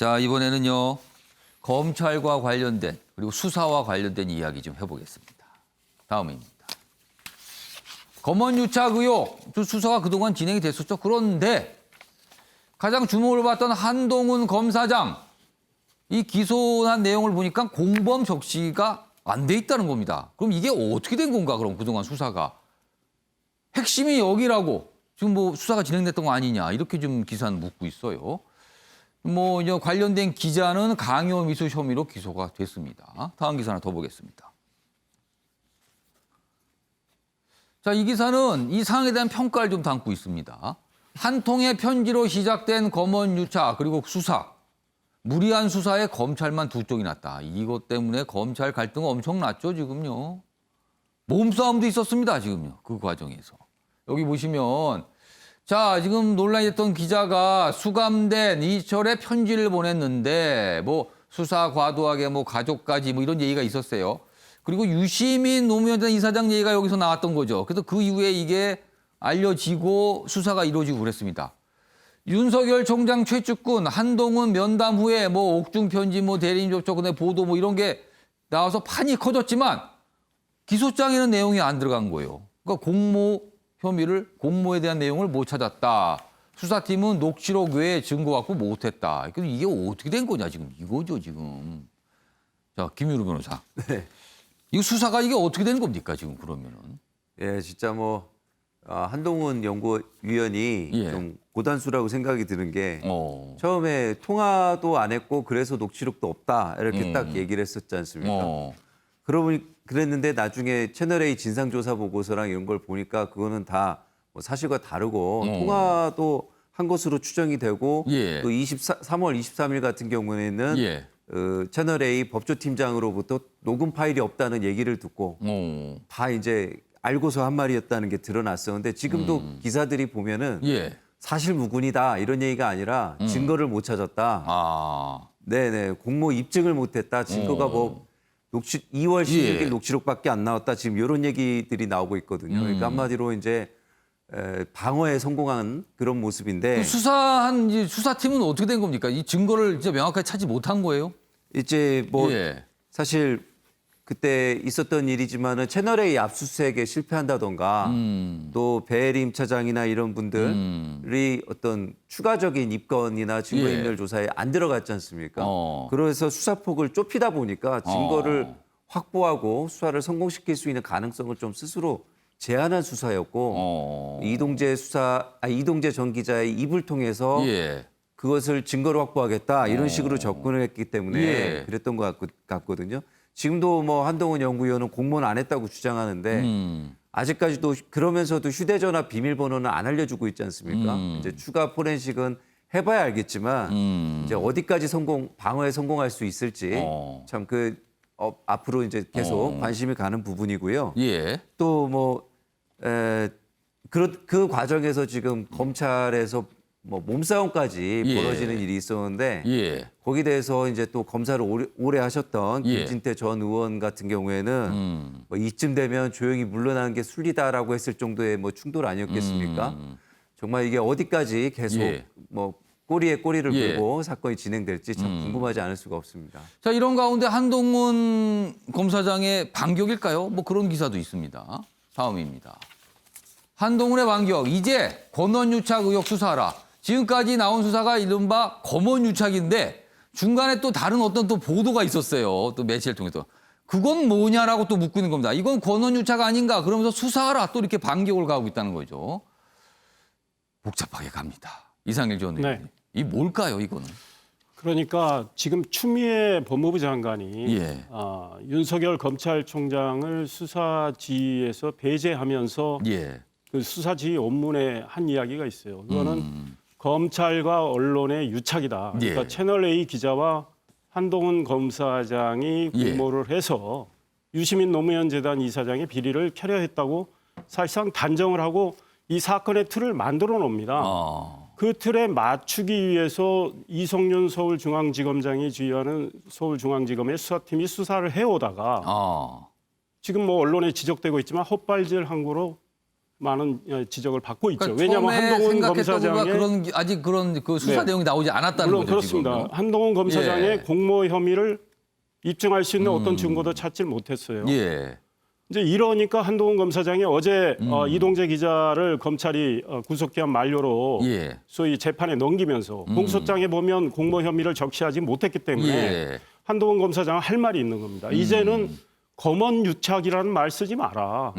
자, 이번에는요. 검찰과 관련된 그리고 수사와 관련된 이야기 좀 해보겠습니다. 다음입니다. 검언유착 의혹 수사가 그동안 진행이 됐었죠. 그런데 가장 주목을 받던 한동훈 검사장 이 기소한 내용을 보니까 공범 적시가 안 돼 있다는 겁니다. 그럼 이게 어떻게 된 건가? 그럼 그동안 수사가 핵심이 여기라고 지금 뭐 수사가 진행됐던 거 아니냐 이렇게 좀 기사는 묻고 있어요. 뭐 이제 관련된 기자는 강요 미수 혐의로 기소가 됐습니다. 다음 기사 하나 더 보겠습니다. 자, 이 기사는 이 사항에 대한 평가를 좀 담고 있습니다. 한 통의 편지로 시작된 검언유착 그리고 수사. 무리한 수사에 검찰만 두 쪽이 났다. 이것 때문에 검찰 갈등 엄청 났죠, 지금요. 몸싸움도 있었습니다, 지금요. 그 과정에서. 여기 보시면 자, 지금 논란이 됐던 기자가 수감된 이철에 편지를 보냈는데 뭐 수사 과도하게 뭐 가족까지 뭐 이런 얘기가 있었어요. 그리고 유시민 노무현 전 이사장 얘기가 여기서 나왔던 거죠. 그래서 그 이후에 이게 알려지고 수사가 이루어지고 그랬습니다. 윤석열 총장 최측근 한동훈 면담 후에 뭐 옥중 편지 뭐 대리인 접촉 근데 보도 뭐 이런 게 나와서 판이 커졌지만 기소장에는 내용이 안 들어간 거예요. 그러니까 공모에 대한 내용을 못 찾았다. 수사팀은 녹취록 외에 증거 갖고 못했다. 이게 어떻게 된 거냐 지금 이거죠 지금. 자, 김유루 변호사. 네. 이거 수사가 이게 어떻게 되는 겁니까 지금 그러면은? 예, 진짜 뭐 한동훈 연구위원이 예. 좀 고단수라고 생각이 드는 게 어. 처음에 통화도 안 했고 그래서 녹취록도 없다 이렇게 딱 얘기를 했었지 않습니까? 어. 그랬는데 나중에 채널A 진상조사 보고서랑 이런 걸 보니까 그거는 다 뭐 사실과 다르고 통화도 한 것으로 추정이 되고 예. 또 3월 23일 같은 경우에는 예. 채널A 법조팀장으로부터 녹음 파일이 없다는 얘기를 듣고 다 이제 알고서 한 말이었다는 게 드러났었는데 지금도 기사들이 보면은 예. 사실 무근이다 이런 얘기가 아니라 증거를 못 찾았다. 아. 네네 공모 입증을 못했다. 증거가 뭐 2월 16일 예. 녹취록밖에 안 나왔다. 지금 이런 얘기들이 나오고 있거든요. 그러니까 한마디로 이제 방어에 성공한 그런 모습인데 그 수사한 이제 수사팀은 어떻게 된 겁니까? 이 증거를 진짜 명확하게 찾지 못한 거예요? 이제 뭐 예. 사실 그때 있었던 일이지만은 채널A 압수수색에 실패한다던가 또 배혜림 차장이나 이런 분들이 어떤 추가적인 입건이나 증거인멸 예. 조사에 안 들어갔지 않습니까? 어. 그래서 수사폭을 좁히다 보니까 증거를 확보하고 수사를 성공시킬 수 있는 가능성을 좀 스스로 제한한 수사였고 이동재 전 기자의 입을 통해서 예. 그것을 증거로 확보하겠다 이런 식으로 접근을 했기 때문에 예. 그랬던 것 같거든요. 지금도 뭐 한동훈 연구위원은 공모는 안 했다고 주장하는데 아직까지도 그러면서도 휴대전화 비밀번호는 안 알려주고 있지 않습니까? 이제 추가 포렌식은 해봐야 알겠지만 이제 어디까지 방어에 성공할 수 있을지 참 앞으로 이제 계속 관심이 가는 부분이고요. 예. 또 뭐 그 과정에서 지금 검찰에서 뭐 몸싸움까지 예. 벌어지는 일이 있었는데 예. 거기에 대해서 이제 또 검사를 오래 하셨던 예. 김진태 전 의원 같은 경우에는 뭐 이쯤 되면 조용히 물러나는 게 순리다라고 했을 정도의 뭐 충돌 아니었겠습니까? 정말 이게 어디까지 계속 예. 뭐 꼬리에 꼬리를 예. 물고 사건이 진행될지 참 궁금하지 않을 수가 없습니다. 자, 이런 가운데 한동훈 검사장의 반격일까요? 뭐 그런 기사도 있습니다. 다음입니다. 한동훈의 반격. 이제 권언유착 의혹 수사하라. 지금까지 나온 수사가 이른바 검언유착인데 중간에 또 다른 어떤 또 보도가 있었어요. 또 매체를 통해서. 그건 뭐냐라고 또 묻고 있는 겁니다. 이건 권언유착 아닌가? 그러면서 수사하라. 또 이렇게 반격을 가하고 있다는 거죠. 복잡하게 갑니다. 이상일 전 의원님. 네. 이 뭘까요, 이거는? 그러니까 지금 추미애 법무부 장관이 예. 윤석열 검찰총장을 수사지에서 배제하면서 예. 그 수사지 원문에 한 이야기가 있어요. 그거는 검찰과 언론의 유착이다. 그러니까 예. 채널A 기자와 한동훈 검사장이 예. 공모를 해서 유시민 노무현 재단 이사장의 비리를 켜려했다고 사실상 단정을 하고 이 사건의 틀을 만들어 놓습니다. 그 틀에 맞추기 위해서 이성윤 서울중앙지검장이 지휘하는 서울중앙지검의 수사팀이 수사를 해오다가 지금 뭐 언론에 지적되고 있지만 헛발질 한 거로 많은 지적을 받고 있죠. 그러니까 왜냐하면 처음에 한동훈 생각했던 것보다 검사장의 아직 그런 그 수사 네. 내용이 나오지 않았다는 물론 거죠. 그렇습니다. 지금은. 한동훈 검사장의 예. 공모 혐의를 입증할 수 있는 어떤 증거도 찾질 못했어요. 예. 이제 이러니까 한동훈 검사장이 어제 이동재 기자를 검찰이 구속기한 만료로 예. 소위 재판에 넘기면서 공소장에 보면 공모 혐의를 적시하지 못했기 때문에 예. 한동훈 검사장은 할 말이 있는 겁니다. 이제는 검언 유착이라는 말 쓰지 마라.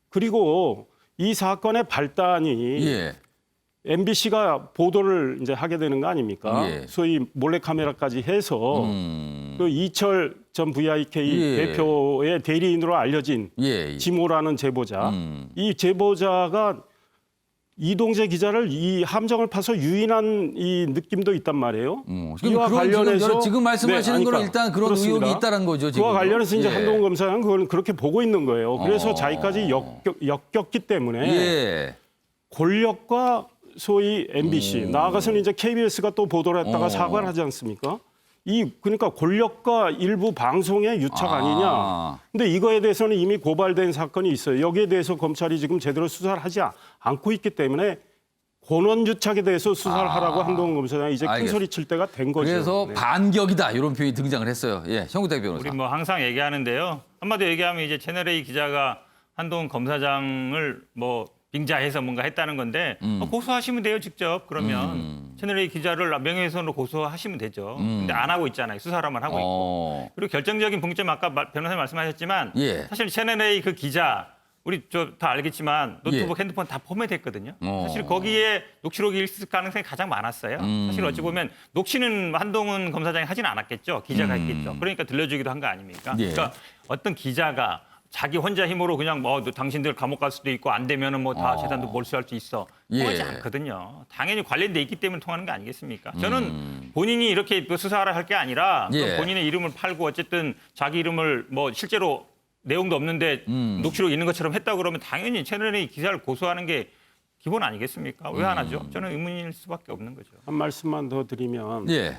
그리고 이 사건의 발단이 예. MBC가 보도를 이제 하게 되는 거 아닙니까? 예. 소위 몰래카메라까지 해서 그 이철 전 VIK 예. 대표의 대리인으로 알려진 예. 지모라는 제보자. 이 제보자가 이동재 기자를 이 함정을 파서 유인한 이 느낌도 있단 말이에요. 지금 이와 관련해서 지금 말씀하시는 네, 거는 그러니까 일단 그런 그렇습니다. 의혹이 있다는 거죠. 지금. 그와 관련해서 이제 예. 한동훈 검사는 그걸 그렇게 보고 있는 거예요. 그래서 자기까지 엮였기 때문에 예. 권력과 소위 MBC 나아가서는 이제 KBS가 또 보도를 했다가 사과를 하지 않습니까? 그러니까 권력과 일부 방송의 유착 아니냐. 근데 이거에 대해서는 이미 고발된 사건이 있어요. 여기에 대해서 검찰이 지금 제대로 수사를 하지 않고 있기 때문에 권원 유착에 대해서 수사를 하라고 한동훈 검사장이 이제 큰 알겠습니다. 소리 칠 때가 된 거죠. 그래서 네. 반격이다 이런 표현이 등장을 했어요. 예, 형구대 변호사. 우리 뭐 항상 얘기하는데요. 한마디로 얘기하면 이제 채널A 기자가 한동훈 검사장을 뭐 빙자해서 뭔가 했다는 건데 고소하시면 돼요 직접. 그러면 채널A 기자를 명예훼손으로 고소하시면 되죠. 근데 안 하고 있잖아요. 수사라만 하고 있고. 그리고 결정적인 분기점 아까 변호사님 말씀하셨지만 예. 사실 채널A 그 기자 우리 다 알겠지만 노트북, 예. 핸드폰 다 포맷했거든요. 사실 거기에 녹취록이 있을 가능성이 가장 많았어요. 사실 어찌 보면 녹취는 한동훈 검사장이 하지는 않았겠죠. 기자가 했겠죠. 그러니까 들려주기도 한 거 아닙니까? 예. 그러니까 어떤 기자가 자기 혼자 힘으로 그냥 뭐 당신들 감옥 갈 수도 있고 안 되면은 뭐 다 재산도 몰수할 수 있어. 통하지 예. 않거든요. 당연히 관련돼 있기 때문에 통하는 거 아니겠습니까? 저는 본인이 이렇게 수사를 할 게 아니라 예. 본인의 이름을 팔고 어쨌든 자기 이름을 뭐 실제로 내용도 없는데 녹취록 있는 것처럼 했다 그러면 당연히 채널A 기자를 고소하는 게 기본 아니겠습니까? 왜 안 하죠? 저는 의문일 수밖에 없는 거죠. 한 말씀만 더 드리면 예.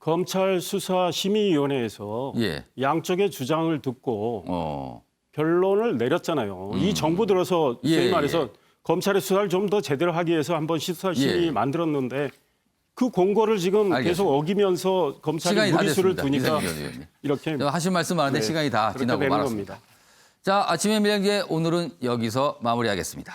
검찰 수사심의위원회에서 예. 양쪽의 주장을 듣고 결론을 내렸잖아요. 이 정부 들어서 예, 소위 말해서 예. 검찰의 수사를 좀 더 제대로 하기 위해서 한번 수사심의 예. 만들었는데 그 공고를 지금 알겠습니다. 계속 어기면서 검찰이 시간이 다 무리수를 됐습니다. 두니까 이상민 의원님. 이렇게 하실 말씀 많은데 네, 시간이 다 그렇게 지나고 되는 말았습니다. 겁니다. 자, 아침의 밀양제 오늘은 여기서 마무리하겠습니다.